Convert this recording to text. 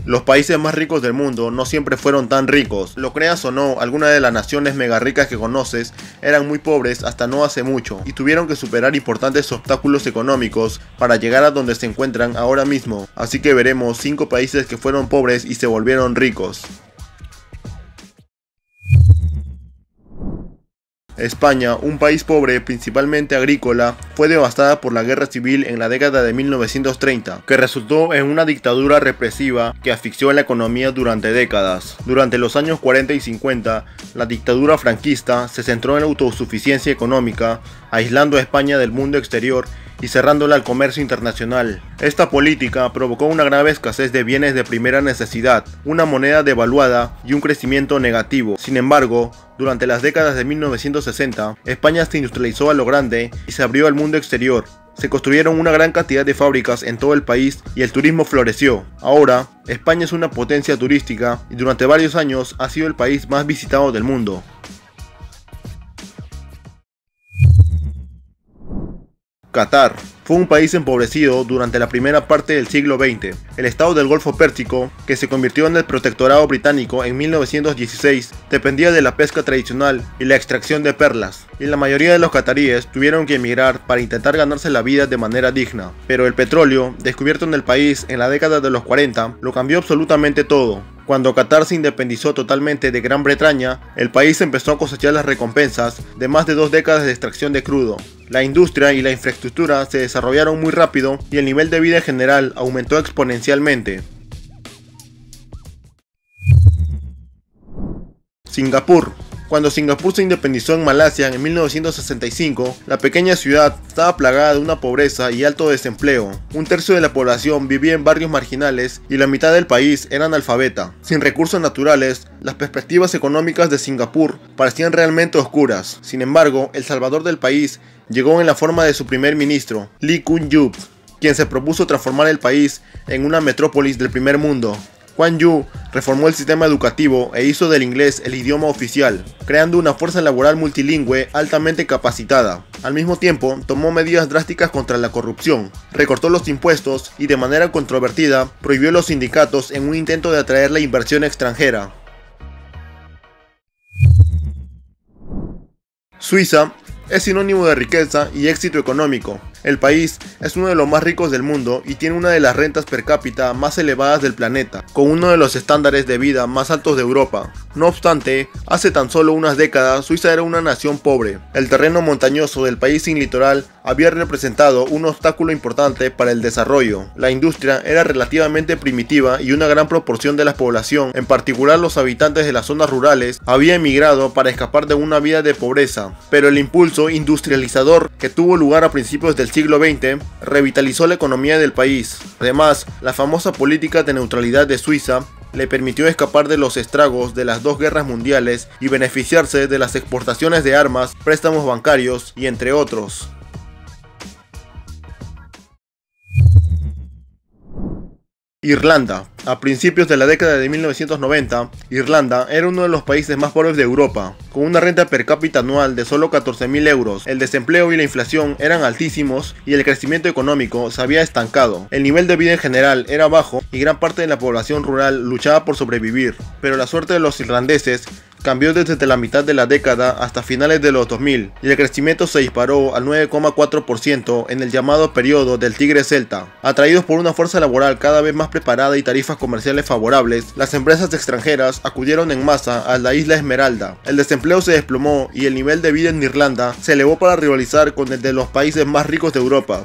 Los países más ricos del mundo no siempre fueron tan ricos. Lo creas o no, algunas de las naciones mega ricas que conoces eran muy pobres hasta no hace mucho y tuvieron que superar importantes obstáculos económicos para llegar a donde se encuentran ahora mismo. Así que veremos 5 países que fueron pobres y se volvieron ricos. España, un país pobre, principalmente agrícola, fue devastada por la guerra civil en la década de 1930, que resultó en una dictadura represiva que asfixió la economía durante décadas. Durante los años 40 y 50, la dictadura franquista se centró en la autosuficiencia económica, aislando a España del mundo exterior y cerrándola al comercio internacional. Esta política provocó una grave escasez de bienes de primera necesidad, una moneda devaluada y un crecimiento negativo. Sin embargo, durante las décadas de 1960, España se industrializó a lo grande y se abrió al mundo exterior. Se construyeron una gran cantidad de fábricas en todo el país y el turismo floreció. Ahora, España es una potencia turística y durante varios años ha sido el país más visitado del mundo. Qatar fue un país empobrecido durante la primera parte del siglo XX. El estado del Golfo Pérsico, que se convirtió en el protectorado británico en 1916, dependía de la pesca tradicional y la extracción de perlas, y la mayoría de los cataríes tuvieron que emigrar para intentar ganarse la vida de manera digna. Pero el petróleo, descubierto en el país en la década de los 40, lo cambió absolutamente todo. Cuando Qatar se independizó totalmente de Gran Bretaña, el país empezó a cosechar las recompensas de más de 2 décadas de extracción de crudo. La industria y la infraestructura se desarrollaron muy rápido y el nivel de vida en general aumentó exponencialmente. Singapur. Cuando Singapur se independizó en Malasia en 1965, la pequeña ciudad estaba plagada de una pobreza y alto desempleo. Un tercio de la población vivía en barrios marginales y la mitad del país era analfabeta. Sin recursos naturales, las perspectivas económicas de Singapur parecían realmente oscuras. Sin embargo, el salvador del país llegó en la forma de su primer ministro, Lee Kuan Yew, quien se propuso transformar el país en una metrópolis del primer mundo. Kuan Yew reformó el sistema educativo e hizo del inglés el idioma oficial, creando una fuerza laboral multilingüe altamente capacitada. Al mismo tiempo, tomó medidas drásticas contra la corrupción, recortó los impuestos y de manera controvertida prohibió los sindicatos en un intento de atraer la inversión extranjera. Suiza es sinónimo de riqueza y éxito económico. El país es uno de los más ricos del mundo y tiene una de las rentas per cápita más elevadas del planeta, con uno de los estándares de vida más altos de Europa. No obstante, hace tan solo unas décadas Suiza era una nación pobre. El terreno montañoso del país sin litoral había representado un obstáculo importante para el desarrollo. La industria era relativamente primitiva y una gran proporción de la población, en particular los habitantes de las zonas rurales, había emigrado para escapar de una vida de pobreza. Pero el impulso industrializador que tuvo lugar a principios del siglo XX revitalizó la economía del país. Además, la famosa política de neutralidad de Suiza le permitió escapar de los estragos de las 2 guerras mundiales y beneficiarse de las exportaciones de armas, préstamos bancarios y entre otros. Irlanda. A principios de la década de 1990, Irlanda era uno de los países más pobres de Europa, con una renta per cápita anual de solo 14.000 euros. El desempleo y la inflación eran altísimos y el crecimiento económico se había estancado. El nivel de vida en general era bajo y gran parte de la población rural luchaba por sobrevivir. Pero la suerte de los irlandeses cambió desde la mitad de la década hasta finales de los 2000 y el crecimiento se disparó al 9,4% en el llamado periodo del Tigre Celta. Atraídos por una fuerza laboral cada vez más preparada y tarifas comerciales favorables, las empresas extranjeras acudieron en masa a la isla Esmeralda. El desempleo se desplomó y el nivel de vida en Irlanda se elevó para rivalizar con el de los países más ricos de Europa.